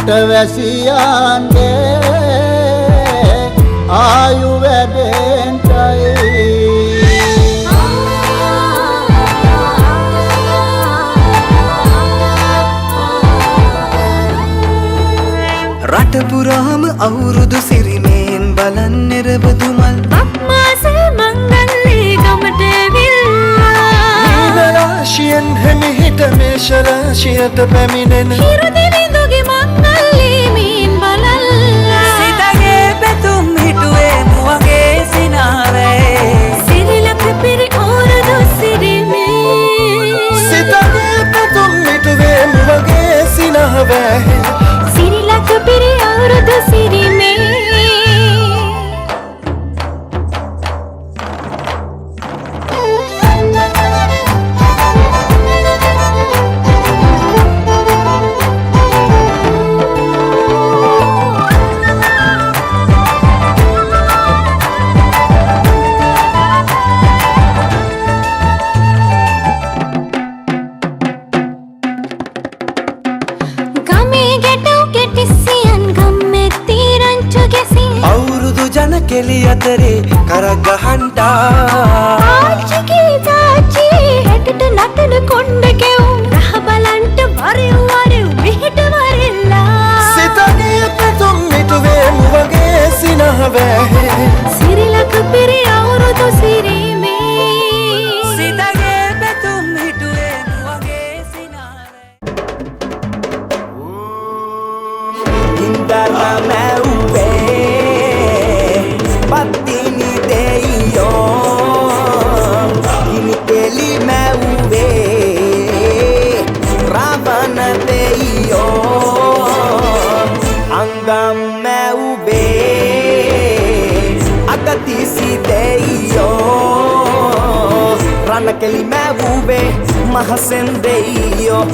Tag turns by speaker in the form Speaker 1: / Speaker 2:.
Speaker 1: අටවැසියන්ගේ ආයු වැඩෙන්ටයි
Speaker 2: රට පුරාම අවුරුදු සිරිමෙන් බලන් නිරබදු මල්
Speaker 3: අප්මාසේ මංගල්ලේ ගමට ඇවිල්ලා
Speaker 2: රාශියෙන් හැමිහිට මේෂ රාශියට පැමිණෙන
Speaker 3: හිරුදිවිඳුගේ මංගල්ලේ මීන් බලල්ලා
Speaker 4: සිතගේ පැතුම් හිටුවේ මුවගේ සිනාවේ
Speaker 3: සිරිලක පිරි ඕරදු සිරිමේ
Speaker 2: සිතගේ පැතුම් හිටුවේ මුවගේ සිනාවේ
Speaker 3: සිරිලක පිරි ඕරදු සිරිමේ
Speaker 2: කෙලි අතරේ කරගහන්ටා
Speaker 3: ආච්චිගේ තාච්චි හැටට නටන කොණ්ඩ කෙවුම් රහ බලන්ට වරෙව් වරෙව් මෙහෙට වරෙල්ලා
Speaker 2: සිතගේ පැතුම් මිටුවේ මුවගේ සිනහවේ
Speaker 3: සිරිලක පිරි අවුරුදු සිරිමේ
Speaker 4: සිතගේ පැතුම් හිටුවේ මුවගේ සිනාවේ
Speaker 2: ඉන්දලා මැව්වේ පත්තිනි දෙයියෝ ගිනි කෙලි මැව්වේ රාවණ දෙයියෝ අංගම් මැව්වේ අගතිසි දෙයියෝ රණ කෙලි මැව්වේ මහසෙන් දෙයියෝ